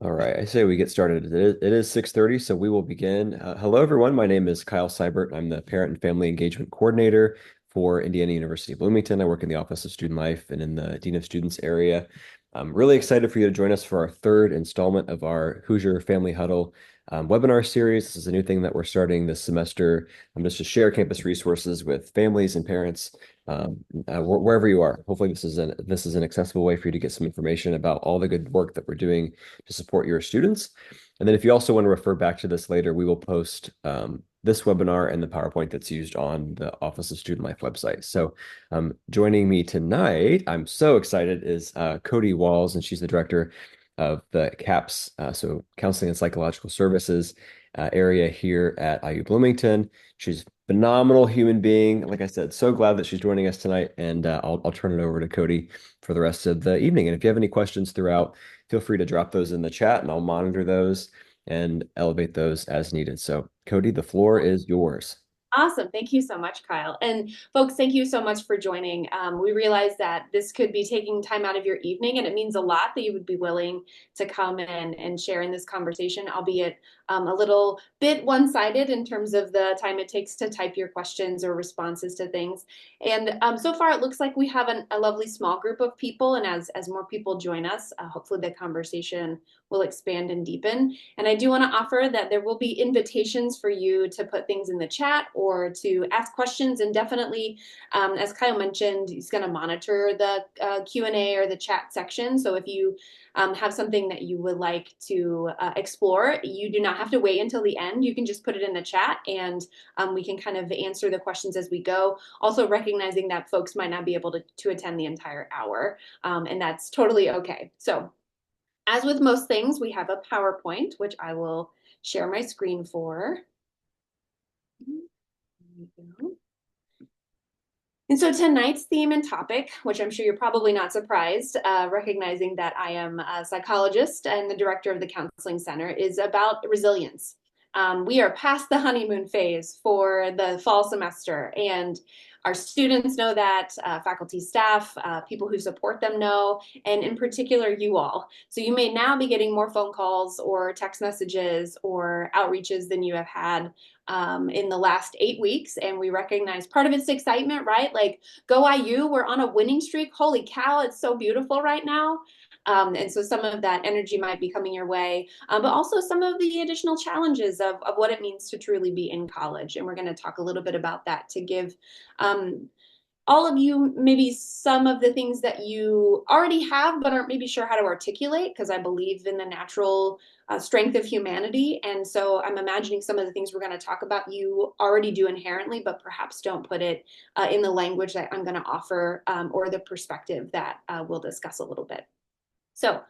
All right, I say we get started. It is 6:30, so we will begin. Hello, everyone. My name is Kyle Seibert. I'm the Parent and Family Engagement Coordinator for Indiana University of Bloomington. I work in the Office of Student Life and in the Dean of Students area. I'm really excited for you to join us for our third installment of our Hoosier Family Huddle webinar series. This is a new thing that we're starting this semester. Just to share campus resources with families and parents wherever you are. Hopefully, this is an accessible way for you to get some information about all the good work that we're doing to support your students. And then if you also want to refer back to this later, we will post this webinar and the PowerPoint that's used on the Office of Student Life website. So joining me tonight, I'm so excited, is Kodee Walls, and she's the director of the CAPS, so Counseling and Psychological Services area here at IU Bloomington. She's a phenomenal human being. Like I said, so glad that she's joining us tonight, and I'll turn it over to Kodee for the rest of the evening. And if you have any questions throughout, feel free to drop those in the chat and I'll monitor those and elevate those as needed. So, Kodee, the floor is yours. Awesome. Thank you so much, Kyle. And folks, thank you so much for joining. We realize that this could be taking time out of your evening, and it means a lot that you would be willing to come in and share in this conversation, albeit a little bit one-sided in terms of the time it takes to type your questions or responses to things. And so far, it looks like we have a lovely small group of people, and as more people join us, hopefully the conversation will expand and deepen. And I do want to offer that there will be invitations for you to put things in the chat or to ask questions. And definitely, as Kyle mentioned, he's going to monitor the Q&A or the chat section. So if you have something that you would like to explore, you do not have to wait until the end. You can just put it in the chat and we can kind of answer the questions as we go. Also recognizing that folks might not be able to attend the entire hour, and that's totally okay. So as with most things, we have a PowerPoint, which I will share my screen for. And so tonight's theme and topic, which I'm sure you're probably not surprised, recognizing that I am a psychologist and the director of the Counseling Center, is about resilience. We are past the honeymoon phase for the fall semester, and our students know that, faculty, staff, people who support them know, and in particular, you all. So you may now be getting more phone calls or text messages or outreaches than you have had in the last 8 weeks. And we recognize part of it's excitement, right? Like, go IU, we're on a winning streak. Holy cow, it's so beautiful right now. And so some of that energy might be coming your way, but also some of the additional challenges of what it means to truly be in college. And we're going to talk a little bit about that to give all of you maybe some of the things that you already have but aren't maybe sure how to articulate, because I believe in the natural strength of humanity. And so I'm imagining some of the things we're going to talk about you already do inherently, but perhaps don't put it in the language that I'm going to offer, or the perspective that we'll discuss a little bit. So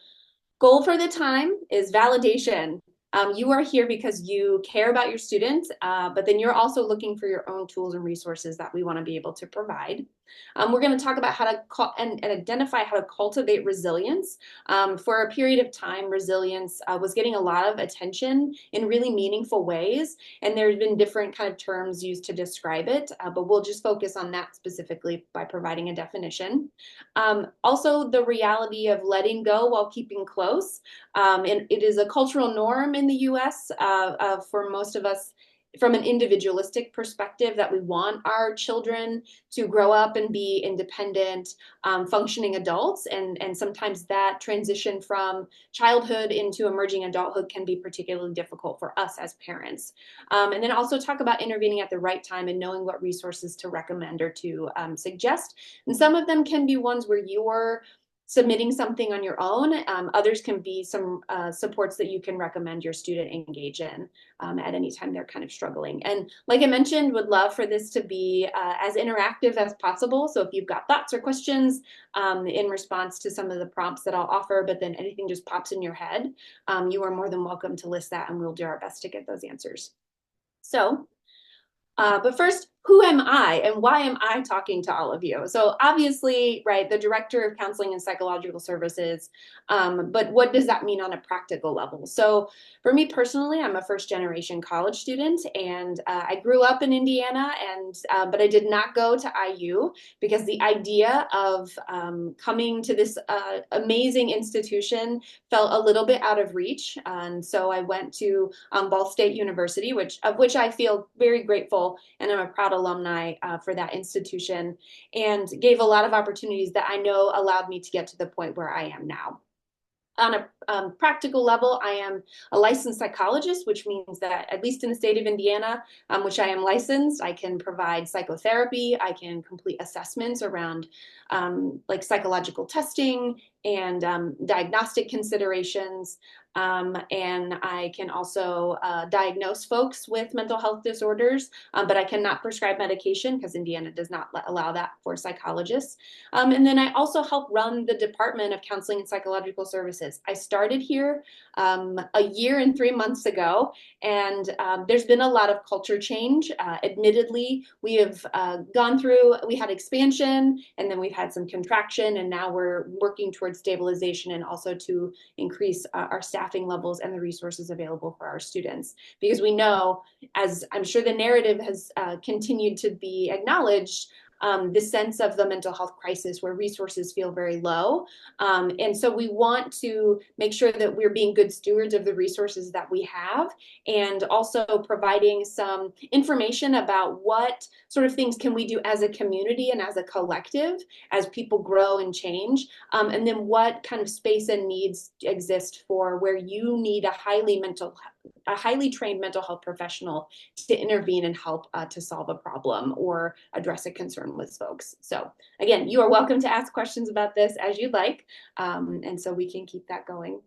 goal for the time is validation. You are here because you care about your students, but then you're also looking for your own tools and resources that we want to be able to provide. We're going to talk about how to and identify how to cultivate resilience. For a period of time, resilience was getting a lot of attention in really meaningful ways, and there's been different kind of terms used to describe it, but we'll just focus on that specifically by providing a definition. Also, the reality of letting go while keeping close. And it is a cultural norm in the US, for most of us, from an individualistic perspective, that we want our children to grow up and be independent, functioning adults. And sometimes that transition from childhood into emerging adulthood can be particularly difficult for us as parents. And then also talk about intervening at the right time and knowing what resources to recommend or to suggest. And some of them can be ones where you're submitting something on your own. Others can be some supports that you can recommend your student engage in at any time they're kind of struggling. And like I mentioned, would love for this to be as interactive as possible. So if you've got thoughts or questions in response to some of the prompts that I'll offer, but then anything just pops in your head, you are more than welcome to list that, and we'll do our best to get those answers. So but first, who am I and why am I talking to all of you? So obviously, right, the director of counseling and psychological services, but what does that mean on a practical level? So for me personally, I'm a first generation college student, and I grew up in Indiana, and but I did not go to IU because the idea of coming to this amazing institution felt a little bit out of reach, and so I went to Ball State University, which I feel very grateful, and I'm a proud alumni for that institution, and gave a lot of opportunities that I know allowed me to get to the point where I am now. On a practical level, I am a licensed psychologist, which means that at least in the state of Indiana, which I am licensed, I can provide psychotherapy. I can complete assessments around like psychological testing and diagnostic considerations. And I can also diagnose folks with mental health disorders, but I cannot prescribe medication because Indiana does not allow that for psychologists. And then I also help run the Department of Counseling and Psychological Services. I started here a year and 3 months ago, and there's been a lot of culture change. Admittedly, we have we had expansion, and then we've had some contraction, and now we're working towards stabilization and also to increase our staffing levels and the resources available for our students. Because we know, as I'm sure the narrative has continued to be acknowledged, the sense of the mental health crisis where resources feel very low. And so we want to make sure that we're being good stewards of the resources that we have, and also providing some information about what sort of things can we do as a community and as a collective as people grow and change, and then what kind of space and needs exist for where you need a highly trained mental health professional to intervene and help to solve a problem or address a concern with folks. So again, you are welcome to ask questions about this as you'd like, and so we can keep that going.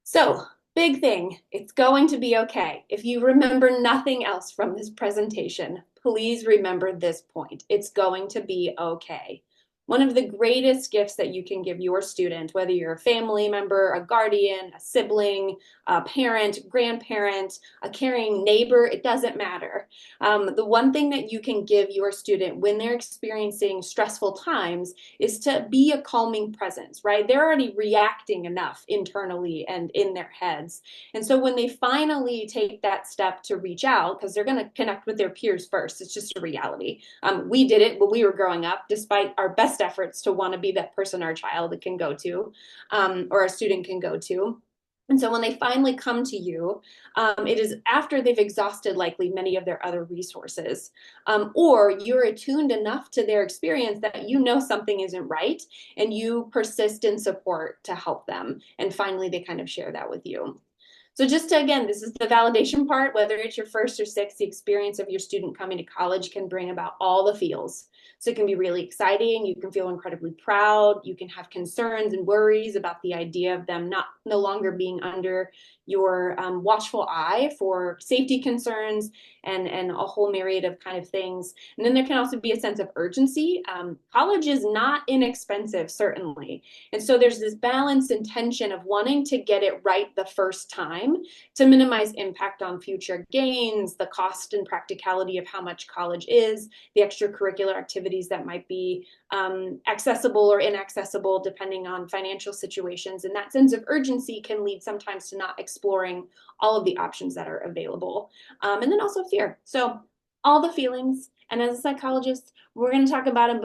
So big thing, it's going to be okay. If you remember nothing else from this presentation, please remember this point. It's going to be okay. One of the greatest gifts that you can give your student, whether you're a family member, a guardian, a sibling, a parent, grandparent, a caring neighbor, it doesn't matter. The one thing that you can give your student when they're experiencing stressful times is to be a calming presence, right? They're already reacting enough internally and in their heads. And so when they finally take that step to reach out, because they're going to connect with their peers first, it's just a reality. We did it when we were growing up, despite our best efforts to want to be that person our child can go to, or a student can go to. And so when they finally come to you, it is after they've exhausted likely many of their other resources, or you're attuned enough to their experience that you know something isn't right, and you persist in support to help them. And finally, they kind of share that with you. So just to, again, this is the validation part, whether it's your first or sixth, the experience of your student coming to college can bring about all the feels. So it can be really exciting. You can feel incredibly proud. You can have concerns and worries about the idea of them no longer being under your watchful eye for safety concerns and a whole myriad of kind of things. And then there can also be a sense of urgency. College is not inexpensive, certainly. And so there's this balance and tension of wanting to get it right the first time to minimize impact on future gains, the cost and practicality of how much college is, the extracurricular activities that might be accessible or inaccessible depending on financial situations. And that sense of urgency can lead sometimes to not exploring all of the options that are available. And then also fear. So all the feelings. And as a psychologist, we're going to talk about them,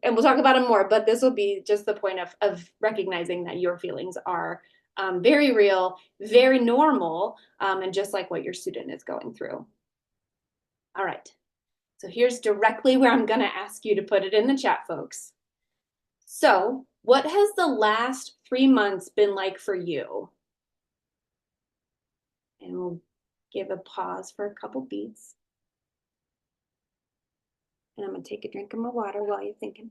and we'll talk about them more, but this will be just the point of recognizing that your feelings are very real, very normal, and just like what your student is going through. All right. So here's directly where I'm going to ask you to put it in the chat, folks. So what has the last 3 months been like for you? And we'll give a pause for a couple beats. And I'm going to take a drink of my water while you're thinking.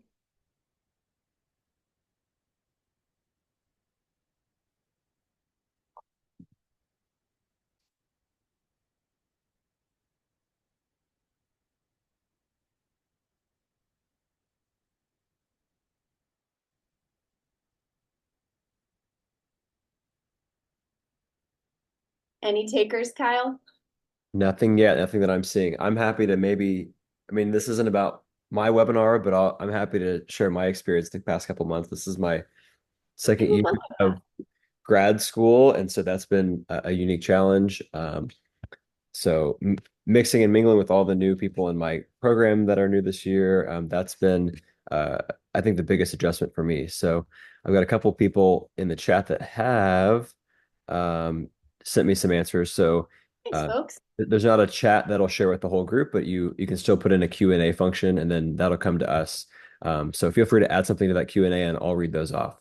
Any takers, Kyle? Nothing yet, nothing that I'm seeing. I'm happy to maybe, I mean, this isn't about my webinar, but I'm happy to share my experience the past couple months. This is my I second would year love of grad school, and so that's been a unique challenge. So mixing and mingling with all the new people in my program that are new this year, that's been, uh, I think, the biggest adjustment for me. So I've got a couple people in the chat that have um, sent me some answers. So Thanks, uh, folks. there's not a chat that'll share with the whole group, but you can still put in a Q&A function, and then that'll come to us. So feel free to add something to that Q&A, and I'll read those off,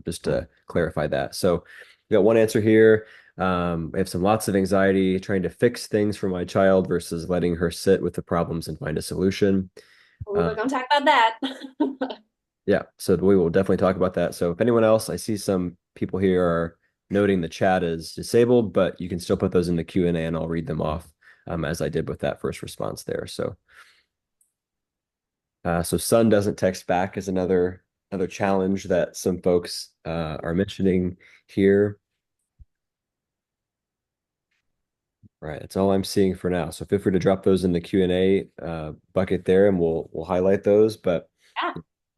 just to clarify that. So we got one answer here. I have some lots of anxiety trying to fix things for my child versus letting her sit with the problems and find a solution. We're Uh, going to talk about that. yeah, so we will definitely talk about that. So if anyone else, I see some people here are noting the chat is disabled, but you can still put those in the Q&A and I'll read them off, as I did with that first response there. So son doesn't text back is another challenge that some folks are mentioning here. Right, that's all I'm seeing for now. So feel free to drop those in the Q&A bucket there, and we'll highlight those. But Yeah.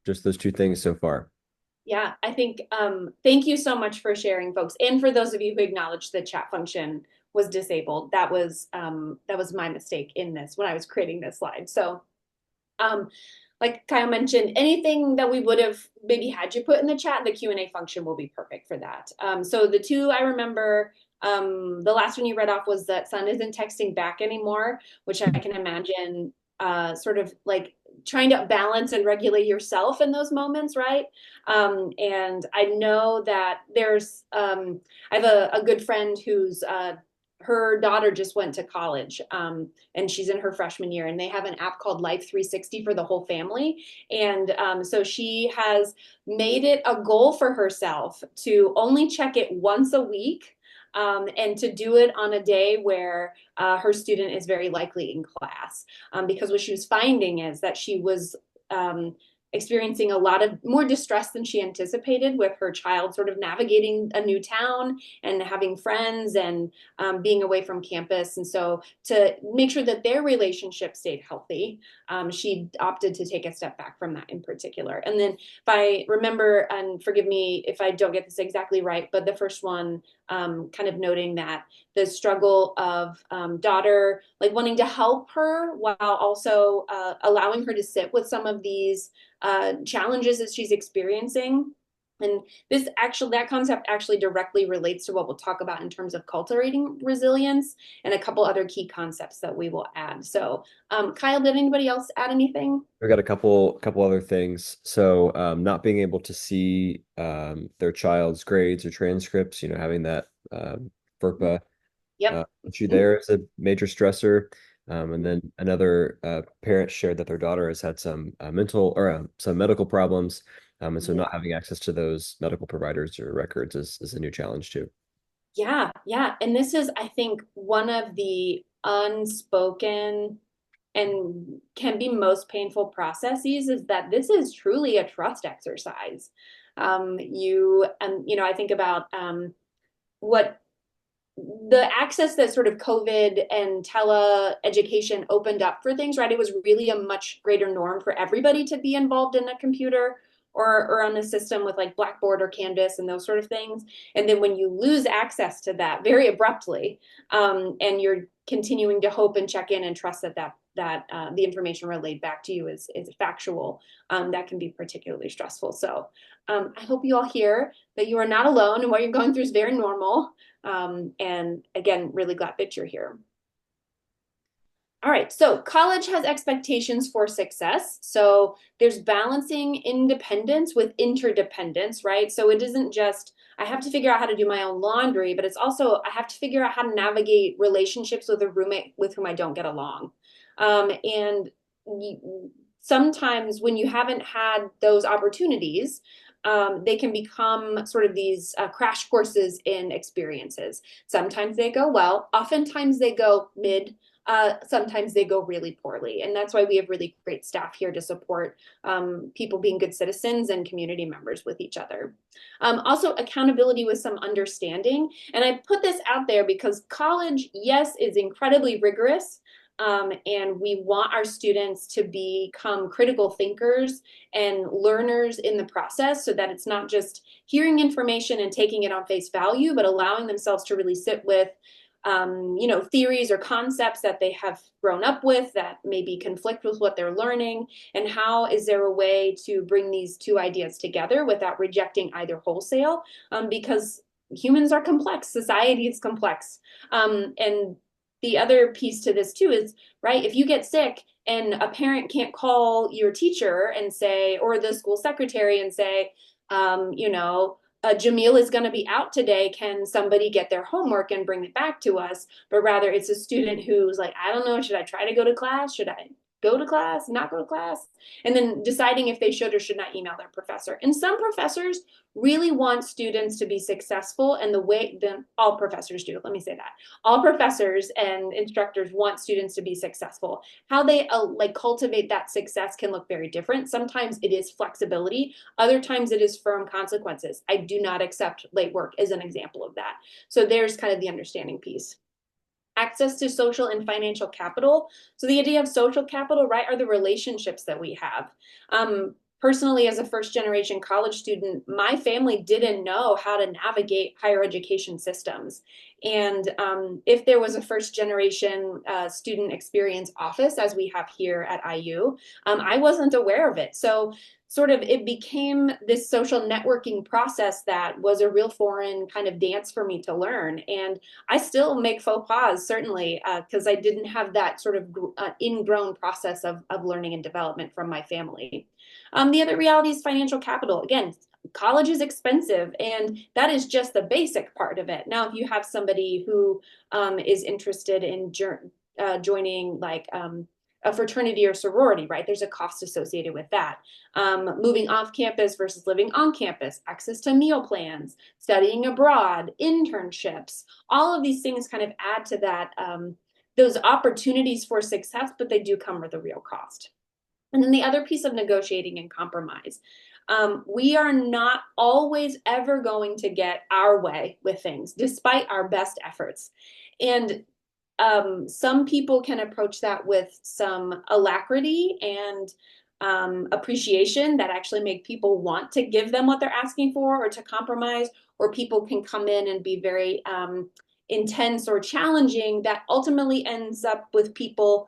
just those two things so far. Yeah, I think thank you so much for sharing, folks. And for those of you who acknowledged the chat function was disabled, that was my mistake in this when I was creating this slide. So um, like Kyle mentioned, anything that we would have maybe had you put in the chat, the Q&A function will be perfect for that. So the two I remember, the last one you read off was that son isn't texting back anymore, which I can imagine sort of like trying to balance and regulate yourself in those moments, right? And I know that I have a good friend who's her daughter just went to college, and she's in her freshman year, and they have an app called Life 360 for the whole family. And so she has made it a goal for herself to only check it once a week. And to do it on a day where her student is very likely in class. Because what she was finding is that she was experiencing a lot of more distress than she anticipated with her child sort of navigating a new town and having friends and being away from campus. And so to make sure that their relationship stayed healthy, she opted to take a step back from that in particular. And then if I remember, and forgive me if I don't get this exactly right, but the first one kind of noting that the struggle of daughter like wanting to help her while also allowing her to sit with some of these challenges that she's experiencing. And that concept actually directly relates to what we'll talk about in terms of cultivating resilience and a couple other key concepts that we will add. So, Kyle, did anybody else add anything? I've got a couple other things. So not being able to see their child's grades or transcripts, having that FERPA Yep. issue there is a major stressor. And then another parent shared that their daughter has had some mental or some medical problems. And so Yeah. not having access to those medical providers or records is a new challenge too. Yeah, yeah. And this is, I think, one of the unspoken and can be most painful processes is that this is truly a trust exercise. I think about what the access that sort of COVID and tele education opened up for things, right? It was really a much greater norm for everybody to be involved in a computer or on a system with like Blackboard or Canvas and those sort of things. And then when you lose access to that very abruptly, and you're continuing to hope and check in and trust that the information relayed back to you is factual, that can be particularly stressful. So I hope you all hear that you are not alone and what you're going through is very normal. And again, really glad that you're here. All right, so college has expectations for success. So there's balancing independence with interdependence, right? So it isn't just, I have to figure out how to do my own laundry, but it's also, I have to figure out how to navigate relationships with a roommate with whom I don't get along. And sometimes when you haven't had those opportunities, they can become sort of these crash courses in experiences. Sometimes they go well, oftentimes they go mid, sometimes they go really poorly. And that's why we have really great staff here to support people being good citizens and community members with each other. Also, accountability with some understanding. And I put this out there because college, yes, is incredibly rigorous. And we want our students to become critical thinkers and learners in the process so that it's not just hearing information and taking it on face value, but allowing themselves to really sit with theories or concepts that they have grown up with that maybe conflict with what they're learning, and how is there a way to bring these two ideas together without rejecting either wholesale, because humans are complex, society is complex. And the other piece to this too is, right, if you get sick and a parent can't call your teacher and say, or the school secretary and say, Jamil is going to be out today. Can somebody get their homework and bring it back to us? But rather, it's a student who's like, I don't know, should I try to go to class? Should I go to class, not go to class? And then deciding if they should or should not email their professor. And some professors really want students to be successful, and the way then all professors do, let me say that. All professors and instructors want students to be successful. How they cultivate that success can look very different. Sometimes it is flexibility, other times it is firm consequences. I do not accept late work as an example of that. So there's kind of the understanding piece. Access to social and financial capital. So the idea of social capital, right, are the relationships that we have. Personally, as a first generation college student, my family didn't know how to navigate higher education systems. And if there was a first generation student experience office, as we have here at IU, I wasn't aware of it. So sort of it became this social networking process that was a real foreign kind of dance for me to learn. And I still make faux pas, certainly, because I didn't have that sort of ingrown process of learning and development from my family. The other reality is financial capital. Again, college is expensive, and that is just the basic part of it. Now, if you have somebody who is interested in joining a fraternity or sorority, right? There's a cost associated with that. Moving off campus versus living on campus, access to meal plans, studying abroad, internships, all of these things kind of add to that, those opportunities for success, but they do come with a real cost. And then the other piece of negotiating and compromise. We are not always ever going to get our way with things, despite our best efforts. And some people can approach that with some alacrity and appreciation that actually make people want to give them what they're asking for or to compromise, or people can come in and be very intense or challenging that ultimately ends up with people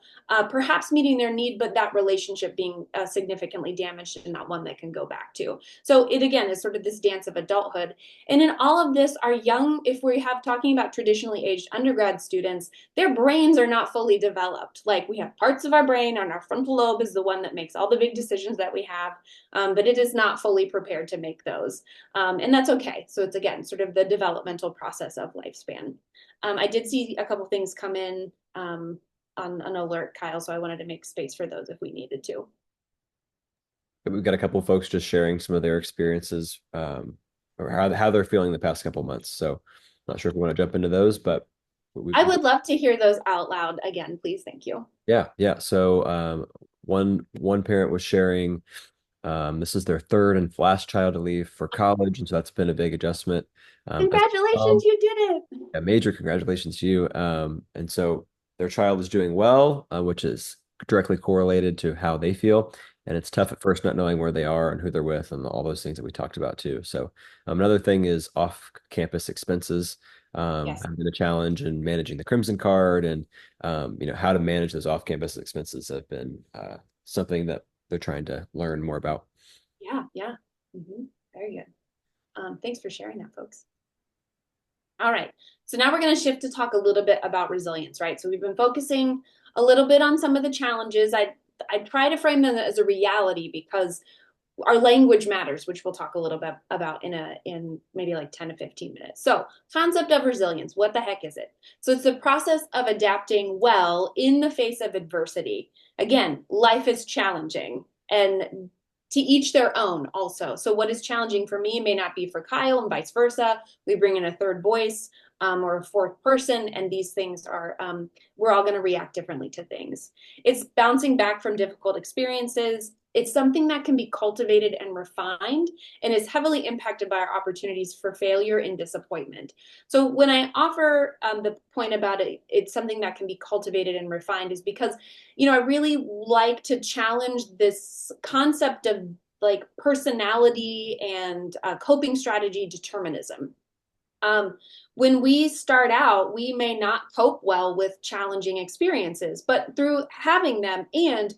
perhaps meeting their need, but that relationship being significantly damaged and not one that can go back to. So it again is sort of this dance of adulthood. And in all of this, our young, if we have talking about traditionally aged undergrad students, their brains are not fully developed. Like we have parts of our brain, and our frontal lobe is the one that makes all the big decisions that we have, but it is not fully prepared to make those. And that's okay. So it's again, sort of the developmental process of lifespan. I did see a couple things come in on an alert, Kyle, so I wanted to make space for those if we needed to. We've got a couple of folks just sharing some of their experiences, or how they're feeling the past couple of months. So not sure if we want to jump into those, but I would love to hear those out loud again, please. Thank you. yeah. So one parent was sharing, this is their third and last child to leave for college, and so that's been a big adjustment. As Congratulations, well. you did it. Yeah, major congratulations to you. And so their child is doing well, which is directly correlated to how they feel. And it's tough at first not knowing where they are and who they're with and all those things that we talked about too. So another thing is off-campus expenses. Yes. Have been a challenge in managing the Crimson Card, and how to manage those off-campus expenses have been something that they're trying to learn more about. Yeah, yeah. Very good. Thanks for sharing that, folks. All right. So now we're going to shift to talk a little bit about resilience, right? So we've been focusing a little bit on some of the challenges. I try to frame them as a reality because our language matters, which we'll talk a little bit about in maybe like 10 to 15 minutes. So concept of resilience, what the heck is it? So it's the process of adapting well in the face of adversity. Again, life is challenging, and to each their own also. So what is challenging for me may not be for Kyle, and vice versa. We bring in a third voice. or a fourth person, and these things are, we're all going to react differently to things. It's bouncing back from difficult experiences. It's something that can be cultivated and refined and is heavily impacted by our opportunities for failure and disappointment. So when I offer the point about it, it's something that can be cultivated and refined is because, I really like to challenge this concept of like personality and coping strategy determinism. Um, when we start out, we may not cope well with challenging experiences, but through having them and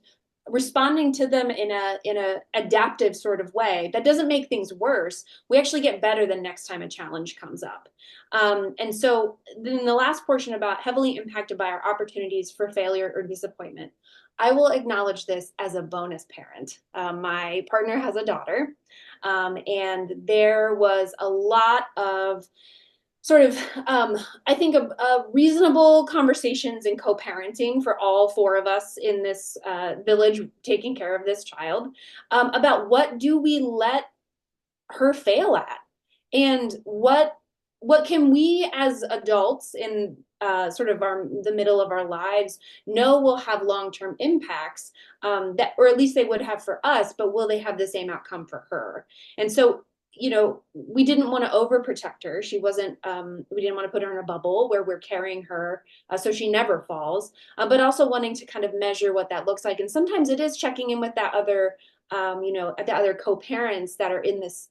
responding to them in a adaptive sort of way that doesn't make things worse, we actually get better the next time a challenge comes up. And so then the last portion about heavily impacted by our opportunities for failure or disappointment, I will acknowledge this as a bonus parent. My partner has a daughter, and there was a lot of sort of, I think, reasonable conversations and co-parenting for all four of us in this village taking care of this child, about what do we let her fail at, and what can we as adults in sort of the middle of our lives know will have long-term impacts, that, or at least they would have for us, but will they have the same outcome for her? And so, we didn't want to overprotect her. She wasn't, we didn't want to put her in a bubble where we're carrying her so she never falls, but also wanting to kind of measure what that looks like. And sometimes it is checking in with that other, the other co-parents that are in this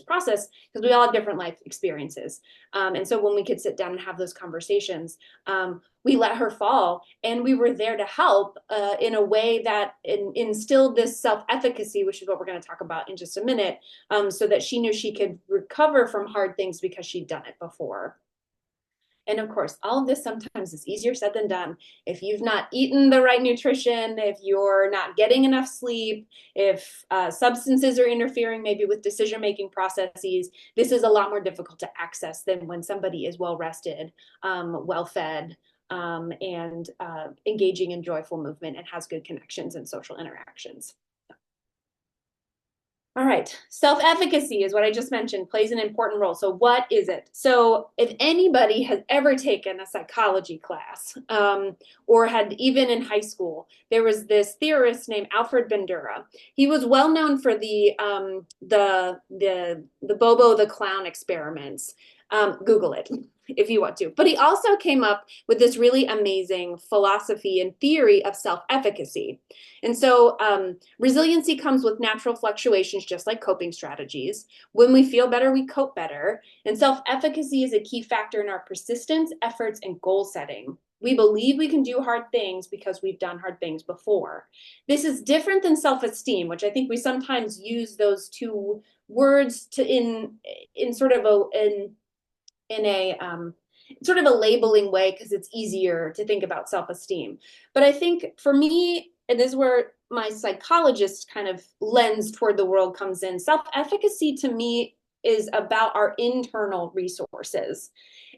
process, because we all have different life experiences. And so when we could sit down and have those conversations, we let her fall, and we were there to help in a way that instilled this self-efficacy, which is what we're going to talk about in just a minute, so that she knew she could recover from hard things because she'd done it before. And of course, all of this sometimes is easier said than done. If you've not eaten the right nutrition, if you're not getting enough sleep, if substances are interfering maybe with decision-making processes, this is a lot more difficult to access than when somebody is well-rested, well-fed, and engaging in joyful movement and has good connections and social interactions. All right, self-efficacy is what I just mentioned, plays an important role. So what is it? So if anybody has ever taken a psychology class, or had even in high school, there was this theorist named Alfred Bandura. He was well known for the Bobo the Clown experiments. Google it if you want to. But he also came up with this really amazing philosophy and theory of self-efficacy. And so resiliency comes with natural fluctuations, just like coping strategies. When we feel better, we cope better. And self-efficacy is a key factor in our persistence, efforts, and goal setting. We believe we can do hard things because we've done hard things before. This is different than self-esteem, which I think we sometimes use those two words to in sort of a sort of a labeling way, because it's easier to think about self-esteem. But I think for me, and this is where my psychologist kind of lens toward the world comes in, self-efficacy to me is about our internal resources.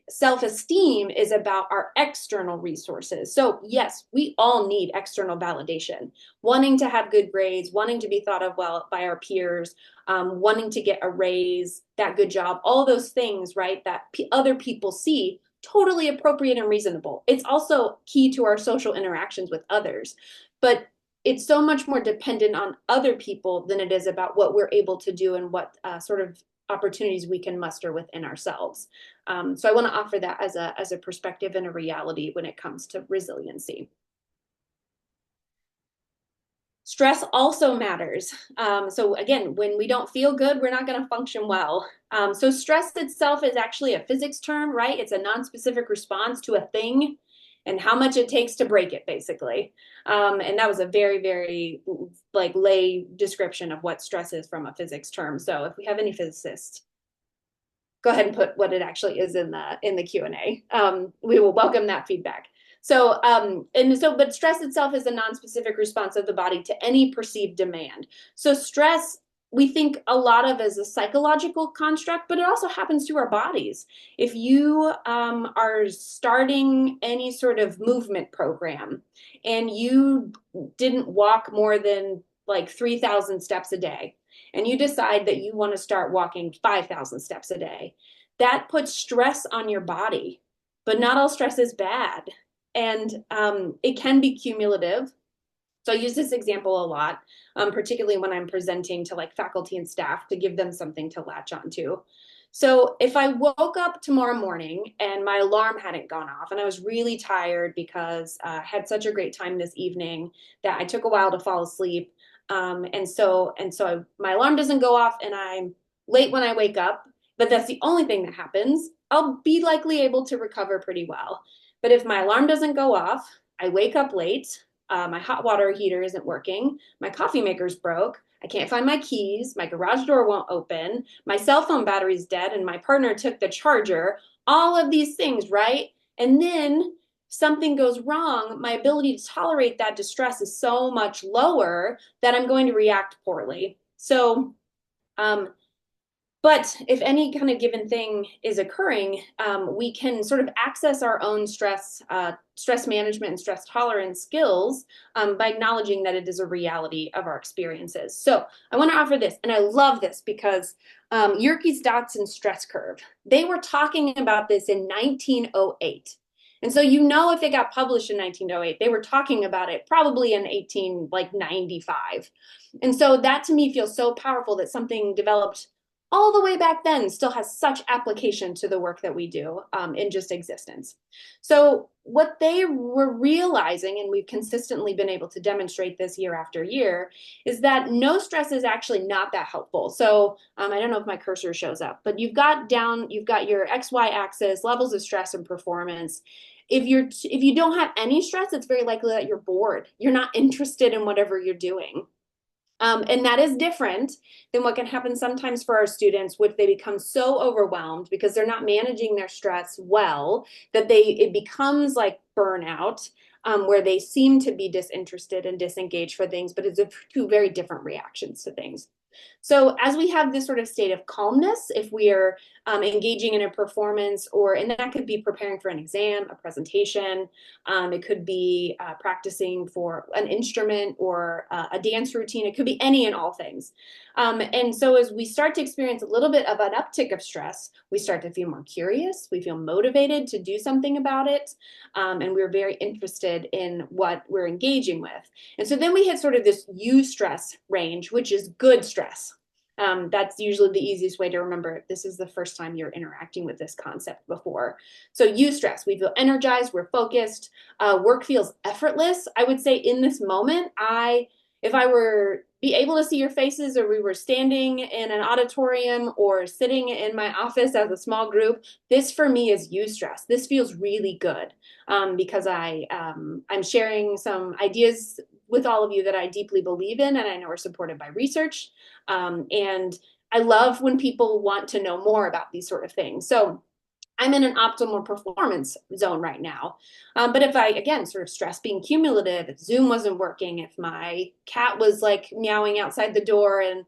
Self-esteem is about our external resources. So yes, we all need external validation, wanting to have good grades, wanting to be thought of well by our peers, wanting to get a raise, that good job, all those things, right, that other people see, totally appropriate and reasonable. It's also key to our social interactions with others, but it's so much more dependent on other people than it is about what we're able to do and what sort of opportunities we can muster within ourselves. So I want to offer that as a perspective and a reality when it comes to resiliency. Stress also matters. So again, when we don't feel good, we're not going to function well. So stress itself is actually a physics term, right? It's a non-specific response to a thing and how much it takes to break it, basically. And that was a very, very like lay description of what stress is from a physics term. So if we have any physicists, go ahead and put what it actually is in the Q&A. We will welcome that feedback. So, but stress itself is a non-specific response of the body to any perceived demand. So stress, we think a lot of as a psychological construct, but it also happens to our bodies. If you are starting any sort of movement program and you didn't walk more than like 3,000 steps a day, and you decide that you want to start walking 5,000 steps a day, that puts stress on your body. but not all stress is bad. And it can be cumulative. So I use this example a lot, particularly when I'm presenting to like faculty and staff to give them something to latch onto. So if I woke up tomorrow morning and my alarm hadn't gone off and I was really tired because I had such a great time this evening that I took a while to fall asleep. My alarm doesn't go off and I'm late when I wake up, but that's the only thing that happens. I'll be likely able to recover pretty well. But if my alarm doesn't go off, I wake up late, my hot water heater isn't working, my coffee maker's broke, I can't find my keys, my garage door won't open, my cell phone battery's dead, and my partner took the charger, all of these things, right? And then something goes wrong, my ability to tolerate that distress is so much lower that I'm going to react poorly. Um, but if any kind of given thing is occurring, we can sort of access our own stress management and stress tolerance skills by acknowledging that it is a reality of our experiences. So I want to offer this, and I love this because Yerkes Dodson stress curve, they were talking about this in 1908. And so you know if it got published in 1908, they were talking about it probably in 1895. And so that to me feels so powerful that something developed all the way back then still has such application to the work that we do in just existence. So what they were realizing, and we've consistently been able to demonstrate this year after year, is that no stress is actually not that helpful. So I don't know if my cursor shows up, but you've got your XY axis, levels of stress and performance. If you don't have any stress, it's very likely that you're bored. You're not interested in whatever you're doing. And that is different than what can happen sometimes for our students, which they become so overwhelmed because they're not managing their stress well that it becomes like burnout, where they seem to be disinterested and disengaged for things, but it's two very different reactions to things. So as we have this sort of state of calmness, if we are engaging in a performance, and that could be preparing for an exam, a presentation, it could be practicing for an instrument or a dance routine, it could be any and all things. And so as we start to experience a little bit of an uptick of stress, we start to feel more curious, we feel motivated to do something about it, and we're very interested in what we're engaging with. And so then we hit sort of this eustress range, which is good stress. That's usually the easiest way to remember it. This is the first time you're interacting with this concept before. So eustress, we feel energized, we're focused, work feels effortless. I would say in this moment, if I were be able to see your faces, or we were standing in an auditorium or sitting in my office as a small group, this for me is eustress. This feels really good because I'm sharing some ideas with all of you that I deeply believe in and I know are supported by research. And I love when people want to know more about these sort of things. So I'm in an optimal performance zone right now. But if I, again, sort of stress being cumulative, if Zoom wasn't working, if my cat was like meowing outside the door and,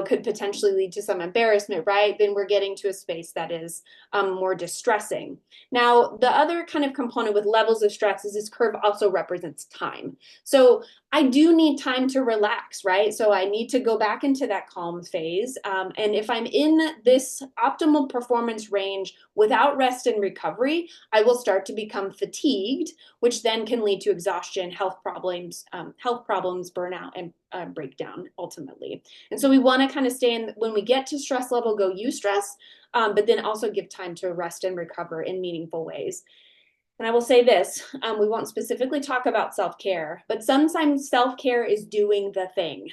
could potentially lead to some embarrassment, right? Then we're getting to a space that is more distressing. Now, the other kind of component with levels of stress is this curve also represents time. So I do need time to relax, right? So I need to go back into that calm phase. And if I'm in this optimal performance range without rest and recovery, I will start to become fatigued, which then can lead to exhaustion, health problems, burnout, and breakdown ultimately. And so we want to kind of stay in when we get to stress level, go eustress, but then also give time to rest and recover in meaningful ways. And I will say this, we won't specifically talk about self-care, but sometimes self-care is doing the thing.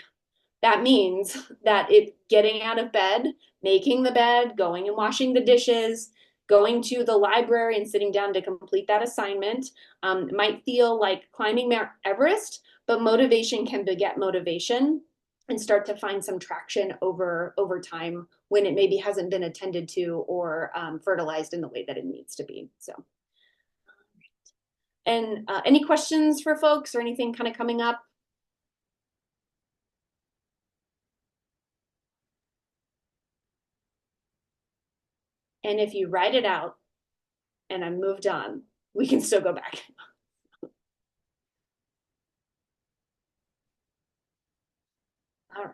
That means that it getting out of bed, making the bed, going and washing the dishes, going to the library and sitting down to complete that assignment. It might feel like climbing Mount Everest, but motivation can beget motivation and start to find some traction over time when it maybe hasn't been attended to or fertilized in the way that it needs to be. So. And any questions for folks or anything kind of coming up? And if you write it out and I moved on, we can still go back. All right.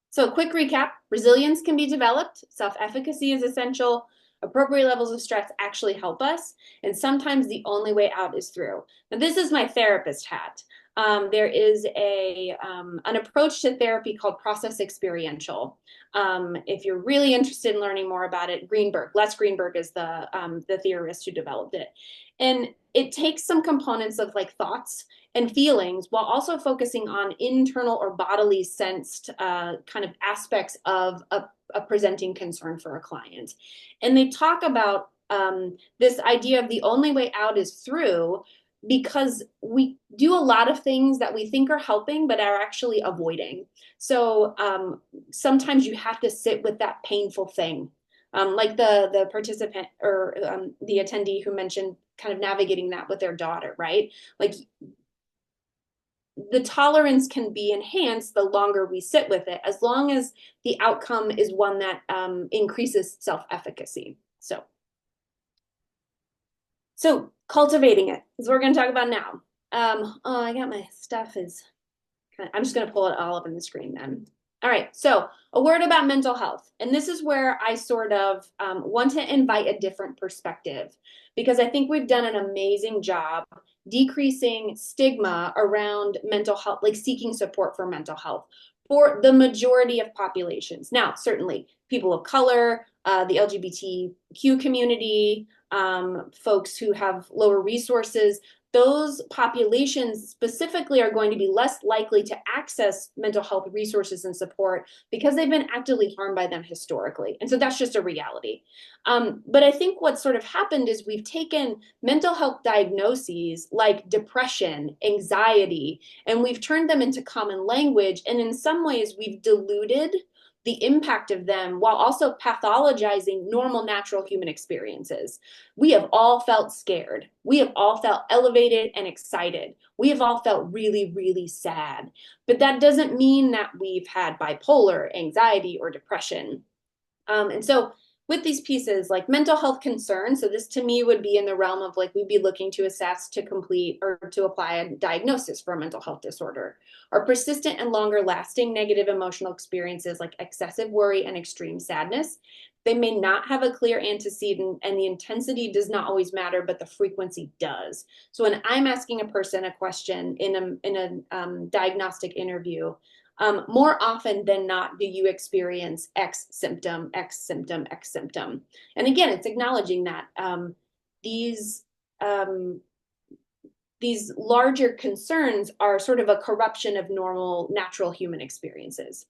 So quick recap, resilience can be developed, self-efficacy is essential, Appropriate levels of stress actually help us, and sometimes the only way out is through. Now, this is my therapist hat. There is an approach to therapy called process experiential. If you're really interested in learning more about it, Les Greenberg is the theorist who developed it. And it takes some components of like thoughts and feelings while also focusing on internal or bodily sensed kind of aspects of a presenting concern for a client. And they talk about this idea of the only way out is through, because we do a lot of things that we think are helping but are actually avoiding. So sometimes you have to sit with that painful thing. Like the participant or the attendee who mentioned kind of navigating that with their daughter, right? Like the tolerance can be enhanced the longer we sit with it, as long as the outcome is one that increases self-efficacy. So cultivating it is what we're going to talk about now. Oh, I got my stuff I'm just going to pull it all up on the screen then. All right, so a word about mental health. And this is where I sort of want to invite a different perspective, because I think we've done an amazing job decreasing stigma around mental health, like seeking support for mental health for the majority of populations. Now, certainly people of color, the LGBTQ community, folks who have lower resources, those populations specifically are going to be less likely to access mental health resources and support because they've been actively harmed by them historically. And so that's just a reality. But I think what sort of happened is we've taken mental health diagnoses like depression, anxiety, and we've turned them into common language. And in some ways, we've diluted the impact of them while also pathologizing normal, natural human experiences. We have all felt scared. We have all felt elevated and excited. We have all felt really, really sad. But that doesn't mean that we've had bipolar, anxiety, or depression. And so with these pieces, like mental health concerns, so this to me would be in the realm of like we'd be looking to assess, to complete, or to apply a diagnosis for a mental health disorder, or persistent and longer lasting negative emotional experiences like excessive worry and extreme sadness. They may not have a clear antecedent, and the intensity does not always matter, but the frequency does. So when I'm asking a person a question in a diagnostic interview, more often than not, do you experience X symptom, X symptom, X symptom? And again, it's acknowledging that these larger concerns are sort of a corruption of normal, natural human experiences.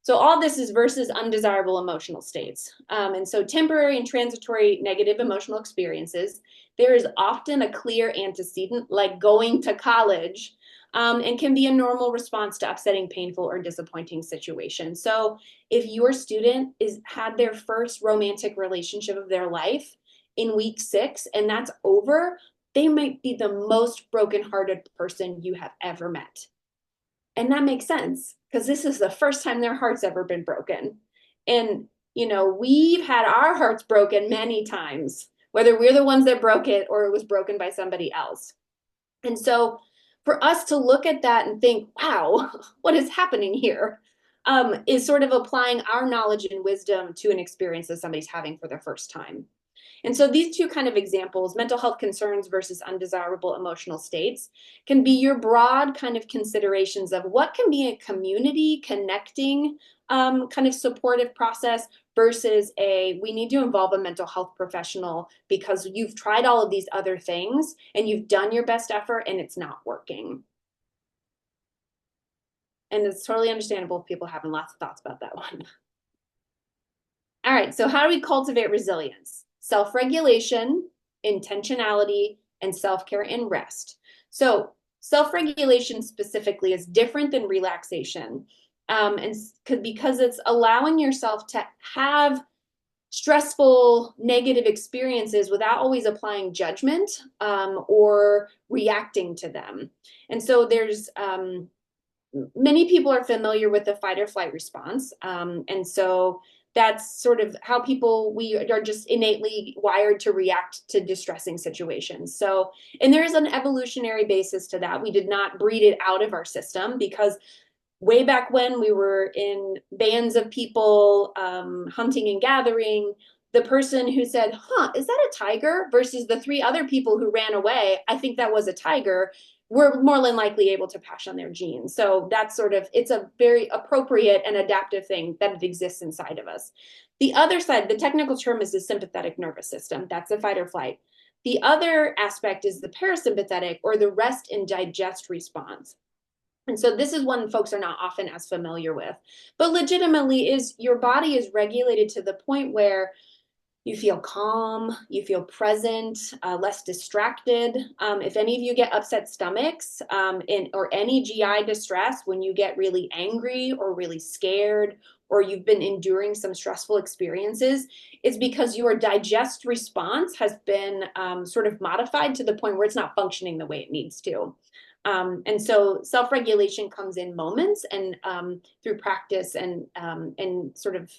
So all this is versus undesirable emotional states. And so temporary and transitory negative emotional experiences, there is often a clear antecedent, like going to college, and can be a normal response to upsetting, painful, or disappointing situations. So if your student had their first romantic relationship of their life in week 6 and that's over, they might be the most brokenhearted person you have ever met. And that makes sense because this is the first time their heart's ever been broken. And, you know, we've had our hearts broken many times, whether we're the ones that broke it or it was broken by somebody else. And so for us to look at that and think, wow, what is happening here, is sort of applying our knowledge and wisdom to an experience that somebody's having for the first time. And so these two kind of examples, mental health concerns versus undesirable emotional states, can be your broad kind of considerations of what can be a community connecting kind of supportive process versus we need to involve a mental health professional because you've tried all of these other things and you've done your best effort and it's not working. And it's totally understandable if people having lots of thoughts about that one. All right, so how do we cultivate resilience? Self-regulation, intentionality, and self-care and rest. So self-regulation specifically is different than relaxation. And because it's allowing yourself to have stressful, negative experiences without always applying judgment or reacting to them. And so there's many people are familiar with the fight or flight response. And so that's sort of how we are just innately wired to react to distressing situations. So, and there is an evolutionary basis to that. We did not breed it out of our system because way back when we were in bands of people hunting and gathering, the person who said, huh, is that a tiger? Versus the three other people who ran away, I think that was a tiger, were more than likely able to pass on their genes. So that's sort of, it's a very appropriate and adaptive thing that it exists inside of us. The other side, the technical term is the sympathetic nervous system. That's the fight or flight. The other aspect is the parasympathetic, or the rest and digest response. And so this is one folks are not often as familiar with. But legitimately, is your body is regulated to the point where you feel calm, you feel present, less distracted. If any of you get upset stomachs, or any GI distress, when you get really angry or really scared, or you've been enduring some stressful experiences, it's because your digest response has been sort of modified to the point where it's not functioning the way it needs to. And so self-regulation comes in moments and through practice and sort of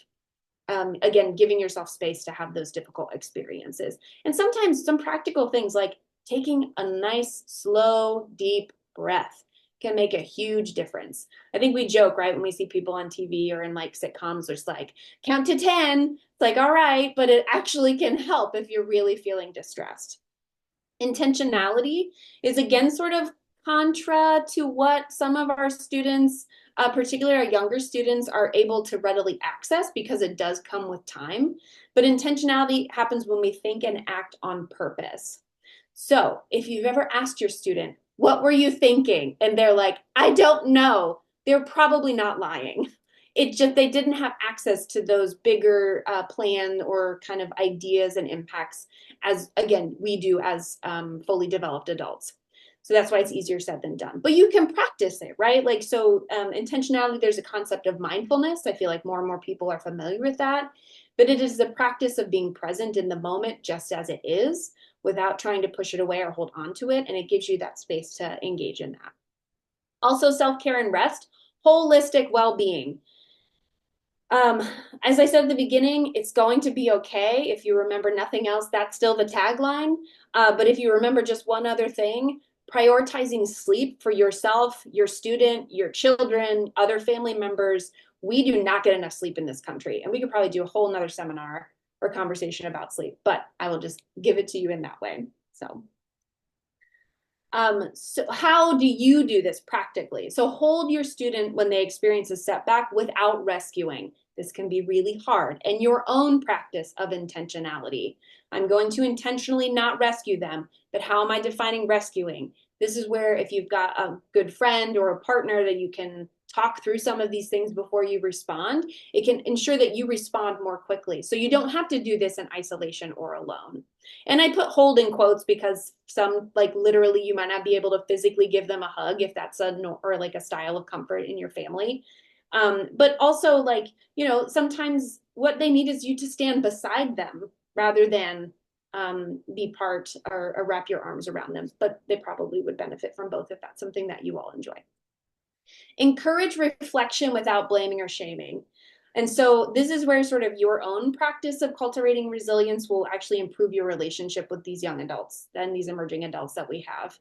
again, giving yourself space to have those difficult experiences. And sometimes some practical things like taking a nice, slow, deep breath can make a huge difference. I think we joke, right, when we see people on TV or in like sitcoms, there's like count to 10. It's like, all right, but it actually can help if you're really feeling distressed. Intentionality is again sort of contra to what some of our students, particularly our younger students, are able to readily access because it does come with time. But intentionality happens when we think and act on purpose. So if you've ever asked your student, what were you thinking? And they're like, I don't know. They're probably not lying. It just, they didn't have access to those bigger plan or kind of ideas and impacts as, again, we do as fully developed adults. So that's why it's easier said than done. But you can practice it, right? Like, so intentionality, there's a concept of mindfulness. I feel like more and more people are familiar with that. But it is the practice of being present in the moment just as it is without trying to push it away or hold on to it. And it gives you that space to engage in that. Also, self-care and rest, holistic well-being. Um, as I said at the beginning, it's going to be okay. If you remember nothing else, that's still the tagline. But if you remember just one other thing, prioritizing sleep for yourself, your student, your children, other family members. We do not get enough sleep in this country. And we could probably do a whole nother seminar or conversation about sleep, but I will just give it to you in that way. So how do you do this practically? So hold your student when they experience a setback without rescuing. This can be really hard. And your own practice of intentionality. I'm going to intentionally not rescue them, but how am I defining rescuing? This is where if you've got a good friend or a partner that you can talk through some of these things before you respond, it can ensure that you respond more quickly. So you don't have to do this in isolation or alone. And I put hold in quotes because some, like literally, you might not be able to physically give them a hug if that's or like a style of comfort in your family. But also, like, sometimes what they need is you to stand beside them rather than be part or wrap your arms around them. But they probably would benefit from both if that's something that you all enjoy. Encourage reflection without blaming or shaming. And so this is where sort of your own practice of cultivating resilience will actually improve your relationship with these young adults and these emerging adults that we have.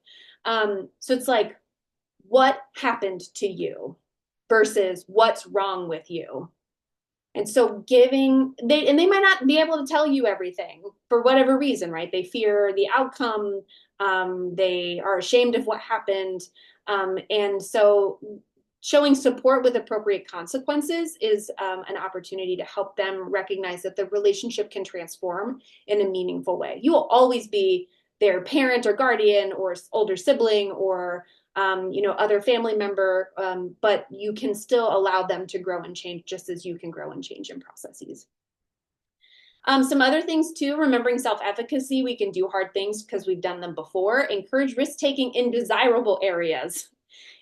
So it's like, what happened to you versus what's wrong with you? And so they might not be able to tell you everything for whatever reason, right? They fear the outcome. They are ashamed of what happened. And so showing support with appropriate consequences is an opportunity to help them recognize that the relationship can transform in a meaningful way. You will always be their parent or guardian or older sibling or other family member, but you can still allow them to grow and change just as you can grow and change in processes. Some other things too, remembering self-efficacy. We can do hard things because we've done them before. Encourage risk-taking in desirable areas.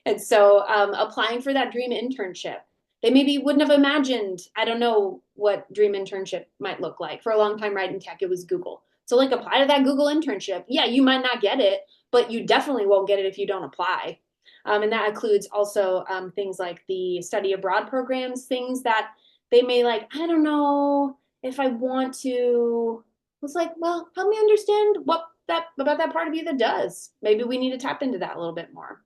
And so applying for that dream internship. They maybe wouldn't have imagined, I don't know what dream internship might look like. For a long time, right, in tech, it was Google. So like apply to that Google internship. Yeah, you might not get it, but you definitely won't get it if you don't apply. And that includes also things like the study abroad programs, things that they may like, I don't know if I want to. It's like, well, help me understand what that about that part of you that does. Maybe we need to tap into that a little bit more.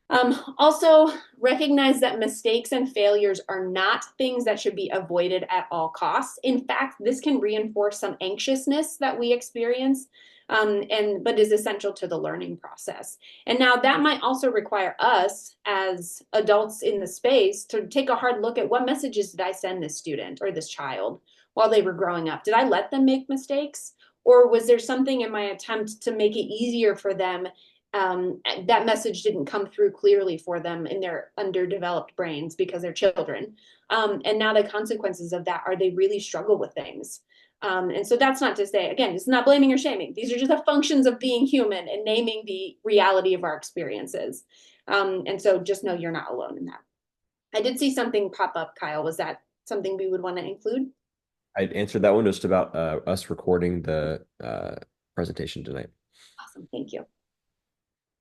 Also, recognize that mistakes and failures are not things that should be avoided at all costs. In fact, this can reinforce some anxiousness that we experience, but is essential to the learning process. And now that might also require us as adults in the space to take a hard look at what messages did I send this student or this child while they were growing up? Did I let them make mistakes? Or was there something in my attempt to make it easier for them that message didn't come through clearly for them in their underdeveloped brains because they're children. And now the consequences of that are they really struggle with things. And so that's not to say, again, it's not blaming or shaming. These are just the functions of being human and naming the reality of our experiences. And so just know you're not alone in that. I did see something pop up, Kyle. Was that something we would want to include? I answered that one just about us recording the presentation tonight. Awesome. Thank you.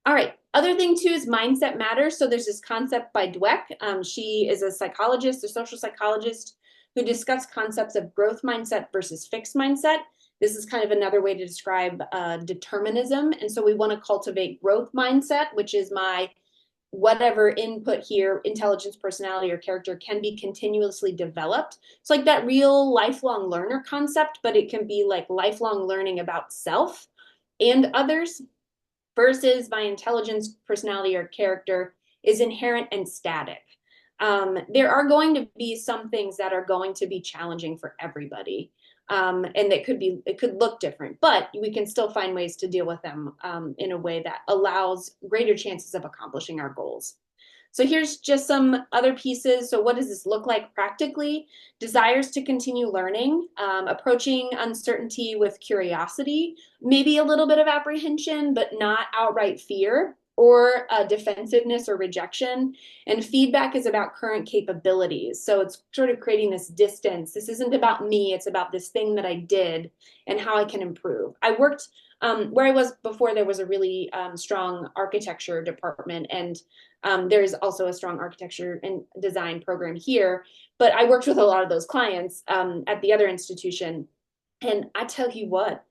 All right. Other thing too is mindset matters. So there's this concept by Dweck. She is a psychologist, a social psychologist who discussed concepts of growth mindset versus fixed mindset. This is kind of another way to describe determinism. And so we want to cultivate growth mindset, which is my whatever input here, intelligence, personality, or character can be continuously developed. It's like that real lifelong learner concept, but it can be like lifelong learning about self and others versus my intelligence, personality, or character is inherent and static. There are going to be some things that are going to be challenging for everybody. And it could look different, but we can still find ways to deal with them in a way that allows greater chances of accomplishing our goals. So here's just some other pieces. So what does this look like practically? Desires to continue learning, approaching uncertainty with curiosity, maybe a little bit of apprehension, but not outright fear or defensiveness or rejection. And feedback is about current capabilities. So it's sort of creating this distance. This isn't about me, it's about this thing that I did and how I can improve. I worked where I was before, there was a really strong architecture department, and there's also a strong architecture and design program here. But I worked with a lot of those clients at the other institution. And I tell you what,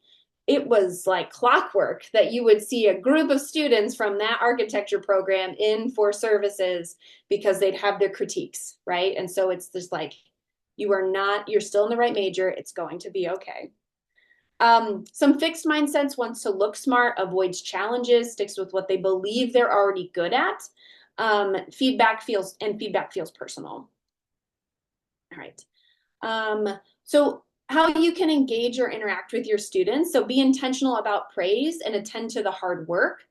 it was like clockwork that you would see a group of students from that architecture program in for services because they'd have their critiques, right? And so it's just like, you're still in the right major. It's going to be okay. Some fixed mindsets wants to look smart, avoids challenges, sticks with what they believe they're already good at. Feedback feels personal. All right. So how you can engage or interact with your students. So be intentional about praise and attend to the hard work.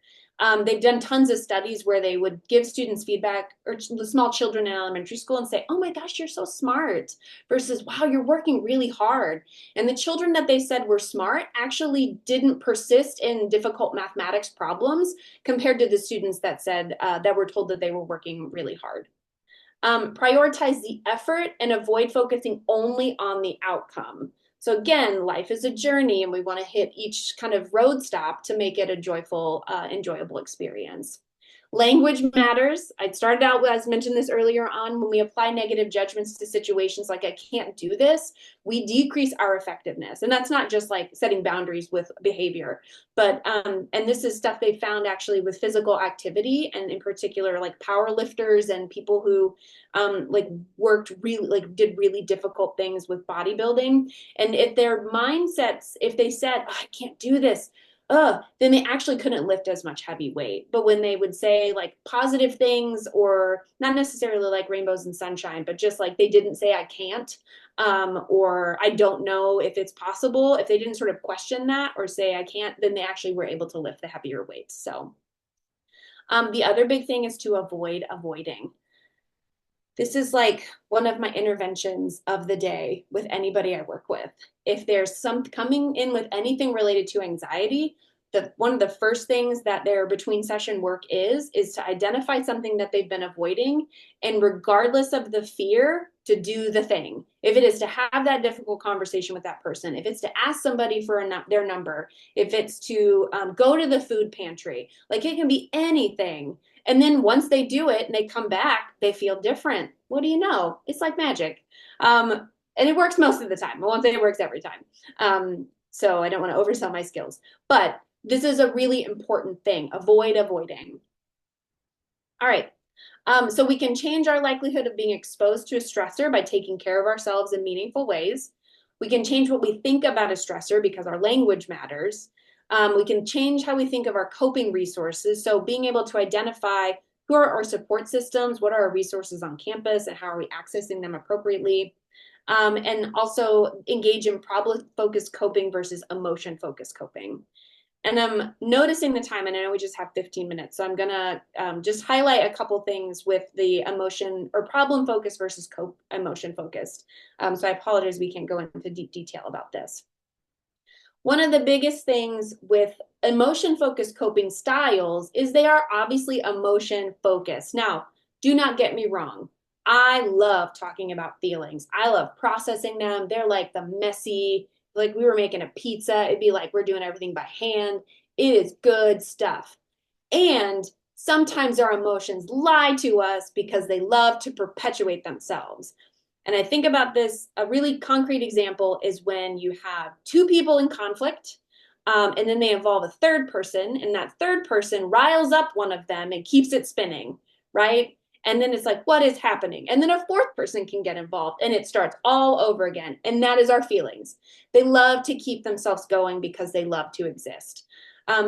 They've done tons of studies where they would give students feedback or the small children in elementary school and say, oh my gosh, you're so smart versus, wow, you're working really hard. And the children that they said were smart actually didn't persist in difficult mathematics problems compared to the students that said that were told that they were working really hard. Prioritize the effort and avoid focusing only on the outcome. So again, life is a journey and we want to hit each kind of road stop to make it a joyful, enjoyable experience. Language matters. I started out, as mentioned this earlier on, when we apply negative judgments to situations like I can't do this, we decrease our effectiveness. And that's not just like setting boundaries with behavior, but, and this is stuff they found actually with physical activity and in particular like power lifters and people who like worked really, like did really difficult things with bodybuilding. And if their mindsets, if they said, oh, I can't do this, then they actually couldn't lift as much heavy weight. But when they would say like positive things or not necessarily like rainbows and sunshine, but just like they didn't say I can't or I don't know if it's possible, if they didn't sort of question that or say I can't, then they actually were able to lift the heavier weights. So the other big thing is to avoid avoiding. This is like one of my interventions of the day with anybody I work with. If there's some coming in with anything related to anxiety, one of the first things that their between session work is to identify something that they've been avoiding, and regardless of the fear, to do the thing. If it is to have that difficult conversation with that person, if it's to ask somebody for their number, if it's to go to the food pantry, like it can be anything. And then once they do it and they come back, they feel different. What do you know? It's like magic. And it works most of the time. I won't say it works every time. So I don't want to oversell my skills. But this is a really important thing. Avoid avoiding. All right. So we can change our likelihood of being exposed to a stressor by taking care of ourselves in meaningful ways. We can change what we think about a stressor because our language matters. We can change how we think of our coping resources. So being able to identify who are our support systems, what are our resources on campus, and how are we accessing them appropriately. And also engage in problem-focused coping versus emotion-focused coping. And I'm noticing the time, and I know we just have 15 minutes, so I'm gonna just highlight a couple things with the emotion or problem focused versus emotion focused. So I apologize, we can't go into deep detail about this. One of the biggest things with emotion focused coping styles is they are obviously emotion focused. Now, do not get me wrong. I love talking about feelings. I love processing them. They're like the messy, like we were making a pizza. It'd be like we're doing everything by hand. It is good stuff. And sometimes our emotions lie to us because they love to perpetuate themselves. And I think about this, a really concrete example is when you have two people in conflict, and then they involve a third person, and that third person riles up one of them and keeps it spinning, right? And then it's like, what is happening? And then a fourth person can get involved, and it starts all over again. And that is our feelings. They love to keep themselves going because they love to exist.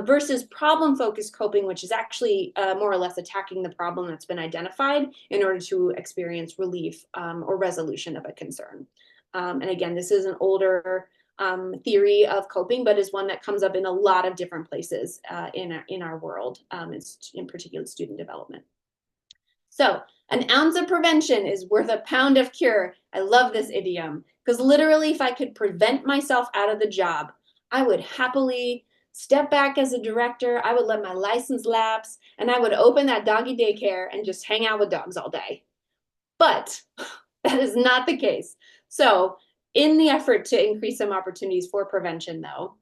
Versus problem focused coping, which is actually more or less attacking the problem that's been identified in order to experience relief or resolution of a concern. And again, this is an older theory of coping, but is one that comes up in a lot of different places in our world, in particular student development. So, an ounce of prevention is worth a pound of cure. I love this idiom because literally, if I could prevent myself out of the job, I would happily step back as a director. I would let my license lapse and I would open that doggy daycare and just hang out with dogs all day. But that is not the case. So, in the effort to increase some opportunities for prevention, though,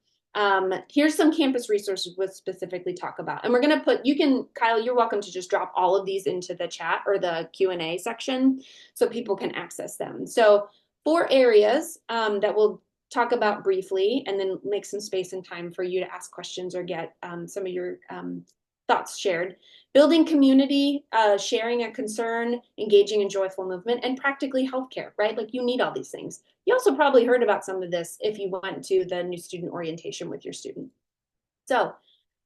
here's some campus resources we'll specifically talk about. And we're going to put, you can, Kyle, you're welcome to just drop all of these into the chat or the Q&A section so people can access them. So 4 areas that we'll talk about briefly and then make some space and time for you to ask questions or get some of your thoughts shared. Building community, sharing a concern, engaging in joyful movement, and practically healthcare, right? Like you need all these things. You also probably heard about some of this if you went to the new student orientation with your student. So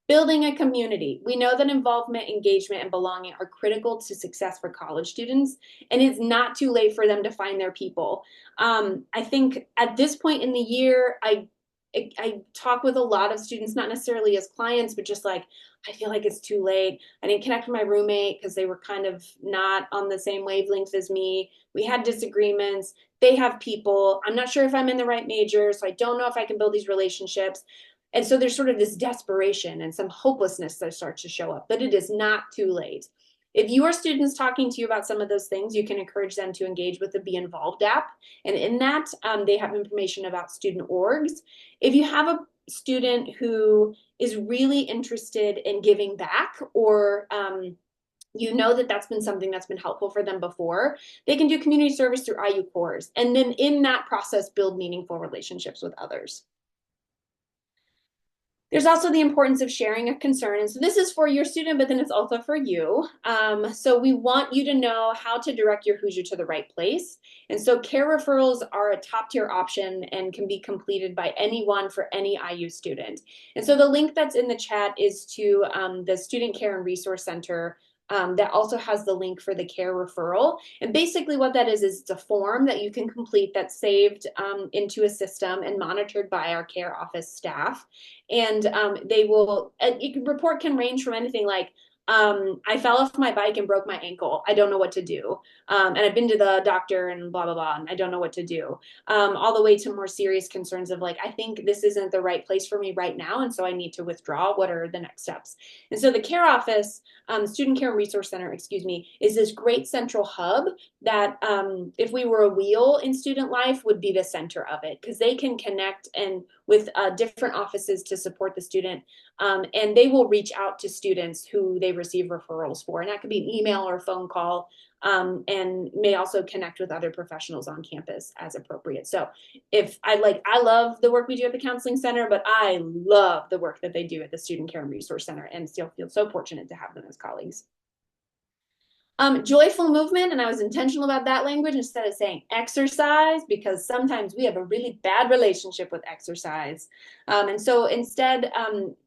building a community. We know that involvement, engagement, and belonging are critical to success for college students, and it's not too late for them to find their people. I think at this point in the year, I talk with a lot of students, not necessarily as clients, but just like, I feel like it's too late. I didn't connect with my roommate because they were kind of not on the same wavelength as me. We had disagreements. They have people. I'm not sure if I'm in the right major, so I don't know if I can build these relationships. And so there's sort of this desperation and some hopelessness that starts to show up, but it is not too late. If your student's talking to you about some of those things, you can encourage them to engage with the Be Involved app. And in that, they have information about student orgs. If you have a student who is really interested in giving back or you know that that's been something that's been helpful for them before, they can do community service through IU cores. And then in that process, build meaningful relationships with others. There's also the importance of sharing a concern. And so this is for your student, but then it's also for you. So we want you to know how to direct your Hoosier to the right place. And so care referrals are a top tier option and can be completed by anyone for any IU student. And so the link that's in the chat is to the Student Care and Resource Center that also has the link for the care referral. And basically what that is it's a form that you can complete that's saved into a system and monitored by our care office staff. And they will, report can range from anything like, I fell off my bike and broke my ankle. I don't know what to do. And I've been to the doctor and blah, blah, blah, and I don't know what to do. All the way to more serious concerns of like, I think this isn't the right place for me right now. And so I need to withdraw. What are the next steps? And so the care office, Student Care and Resource Center, excuse me, is this great central hub that if we were a wheel in student life would be the center of it because they can connect and with different offices to support the student. And they will reach out to students who they receive referrals for. And that could be an email or a phone call and may also connect with other professionals on campus as appropriate. So I love the work we do at the Counseling Center, but I love the work that they do at the Student Care and Resource Center and still feel so fortunate to have them as colleagues. Joyful movement, and I was intentional about that language instead of saying exercise, because sometimes we have a really bad relationship with exercise. And so instead,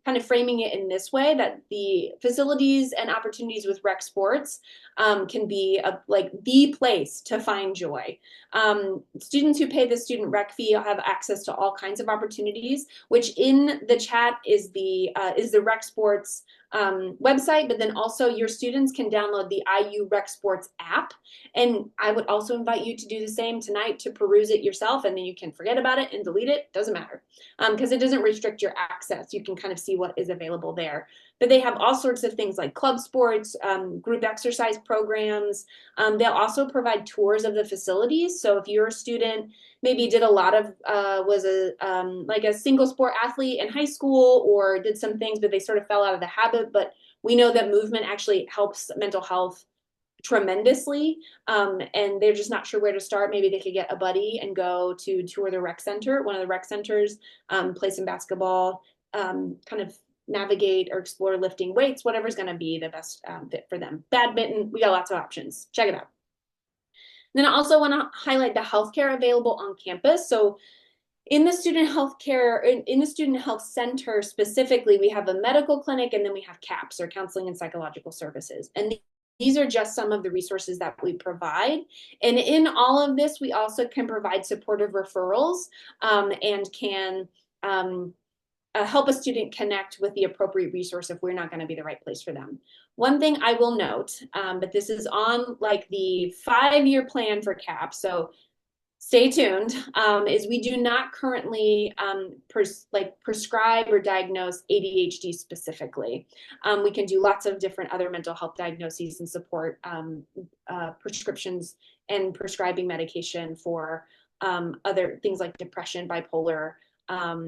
kind of framing it in this way that the facilities and opportunities with rec sports can be like the place to find joy. Students who pay the student rec fee have access to all kinds of opportunities, which in the chat is the rec sports website, but then also your students can download the IU Rec Sports app. And I would also invite you to do the same tonight to peruse it yourself, and then you can forget about it and delete it. Doesn't matter because it doesn't restrict your access. You can kind of see what is available there. But they have all sorts of things like club sports, group exercise programs. They'll also provide tours of the facilities. So if you're a student maybe did a lot of was a like a single sport athlete in high school or did some things but they sort of fell out of the habit, but we know that movement actually helps mental health tremendously, and they're just not sure where to start. Maybe they could get a buddy and go to tour the rec center, one of the rec centers, play some basketball, kind of navigate or explore lifting weights, whatever's going to be the best fit for them. Badminton, we got lots of options. Check it out. Then I also want to highlight the healthcare available on campus. So in the student health care, in the student health center specifically, we have a medical clinic and then we have CAPS, or counseling and psychological services. And these are just some of the resources that we provide. And in all of this, we also can provide supportive referrals and can help a student connect with the appropriate resource if we're not going to be the right place for them. One thing I will note, but this is on like the 5-year plan for CAP, so stay tuned, is we do not currently prescribe or diagnose ADHD specifically. We can do lots of different other mental health diagnoses and support prescriptions and prescribing medication for other things like depression, bipolar,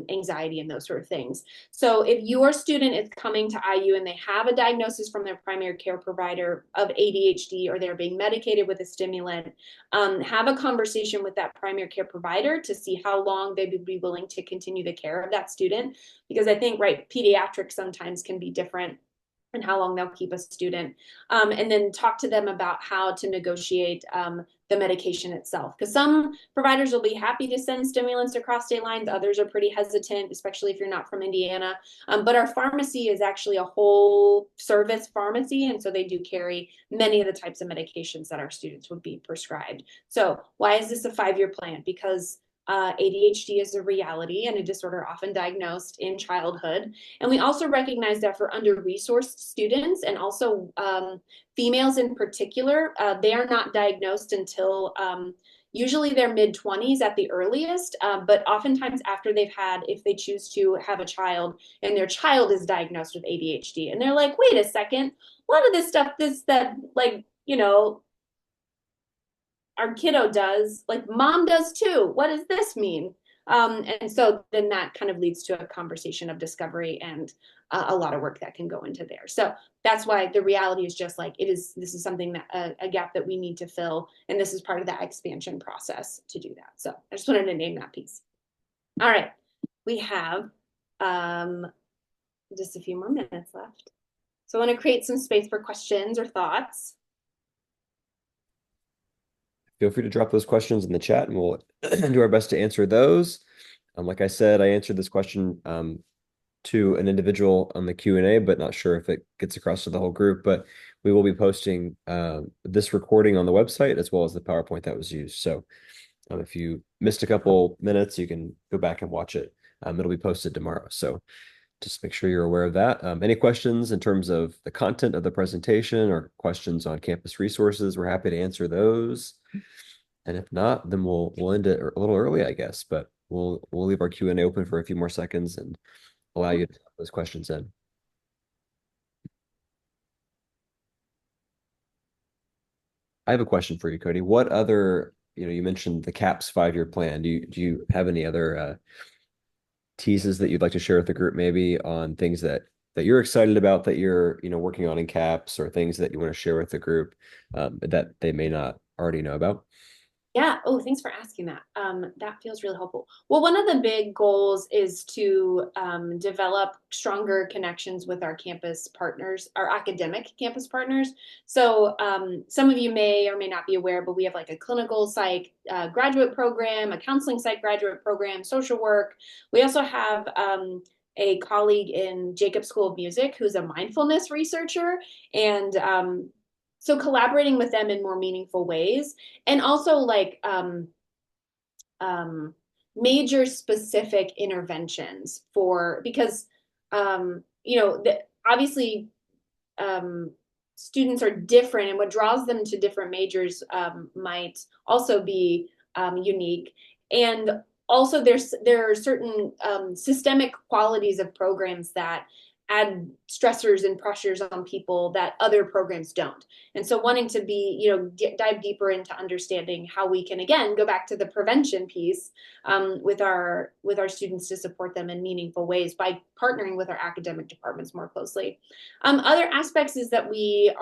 anxiety, and those sort of things. So if your student is coming to IU and they have a diagnosis from their primary care provider of ADHD, or they're being medicated with a stimulant, have a conversation with that primary care provider to see how long they would be willing to continue the care of that student. Because I think, right, pediatrics sometimes can be different and how long they'll keep a student, and then talk to them about how to negotiate the medication itself. Because some providers will be happy to send stimulants across state lines. Others are pretty hesitant, especially if you're not from Indiana. But our pharmacy is actually a whole service pharmacy. And so they do carry many of the types of medications that our students would be prescribed. So why is this a 5-year plan? Because ADHD is a reality and a disorder often diagnosed in childhood. And we also recognize that for under-resourced students, and also females in particular, they are not diagnosed until usually their mid-20s at the earliest, but oftentimes after they've had, if they choose to have a child and their child is diagnosed with ADHD, and they're like, wait a second, a lot of this stuff, that like, our kiddo does, like mom does too. What does this mean? And so then that kind of leads to a conversation of discovery and a lot of work that can go into there. So that's why the reality is just like this is something that a gap that we need to fill. And this is part of that expansion process to do that. So I just wanted to name that piece. All right. We have just a few more minutes left. So I want to create some space for questions or thoughts. Feel free to drop those questions in the chat and we'll do our best to answer those. Like I said, I answered this question to an individual on the Q&A, but not sure if it gets across to the whole group. But we will be posting this recording on the website as well as the PowerPoint that was used. So if you missed a couple minutes, you can go back and watch it. It'll be posted tomorrow. So just make sure you're aware of that. Any questions in terms of the content of the presentation or questions on campus resources, we're happy to answer those. And if not, then we'll end it a little early, I guess. But we'll leave our Q&A open for a few more seconds and allow you to put those questions in. I have a question for you, Kodee. What other, you mentioned the CAPS 5-year plan. Do you have any other teases that you'd like to share with the group, maybe on things that you're excited about that you're working on in CAPS, or things that you want to share with the group that they may not already know about? Yeah. Oh, thanks for asking that. That feels really helpful. Well, one of the big goals is to develop stronger connections with our campus partners, our academic campus partners. So, some of you may or may not be aware, but we have like a clinical psych graduate program, a counseling psych graduate program, social work. We also have a colleague in Jacob School of Music who's a mindfulness researcher, and so collaborating with them in more meaningful ways and also like um, major specific interventions for because obviously um, students are different and what draws them to different majors might also be unique and also there are certain systemic qualities of programs that add stressors and pressures on people that other programs don't. And so wanting to be, dive deeper into understanding how we can again go back to the prevention piece with our students to support them in meaningful ways by partnering with our academic departments more closely. Other aspects is that we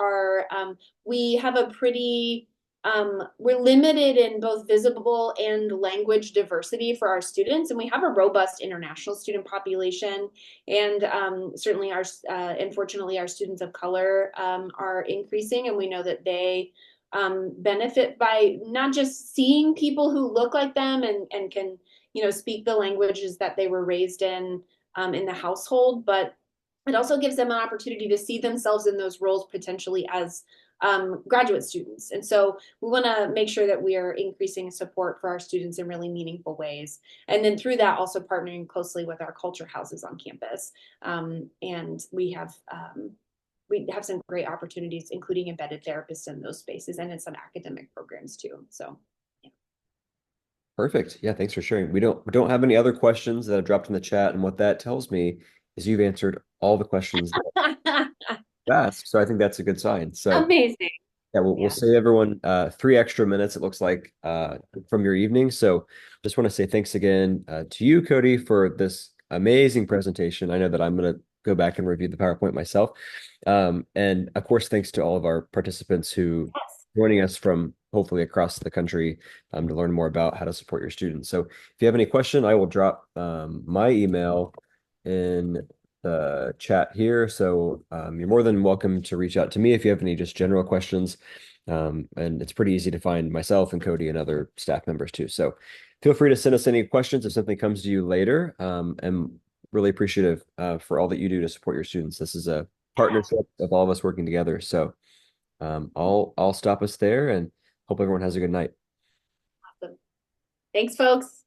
have a pretty we're limited in both visible and language diversity for our students, and we have a robust international student population. And certainly, unfortunately, our students of color are increasing, and we know that they benefit by not just seeing people who look like them and can speak the languages that they were raised in the household, but it also gives them an opportunity to see themselves in those roles potentially as graduate students. And so we want to make sure that we are increasing support for our students in really meaningful ways. And then through that, also partnering closely with our culture houses on campus. And we have some great opportunities, including embedded therapists in those spaces and in some academic programs too. So yeah. Perfect. Yeah, thanks for sharing. We don't have any other questions that have dropped in the chat, and what that tells me is you've answered all the questions that I've asked. So I think that's a good sign. So Amazing. yeah, we'll Yeah. save everyone 3 extra minutes, it looks like, from your evening. So just want to say thanks again to you, Kodee, for this amazing presentation. I know that I'm going to go back and review the PowerPoint myself. And of course, thanks to all of our participants who Yes. joining us from hopefully across the country to learn more about how to support your students. So if you have any question, I will drop my email in the chat here. So you're more than welcome to reach out to me if you have any just general questions. And it's pretty easy to find myself and Kodee and other staff members too. So feel free to send us any questions if something comes to you later. And really appreciative for all that you do to support your students. This is a partnership of all of us working together. So I'll stop us there and hope everyone has a good night. Awesome. Thanks, folks.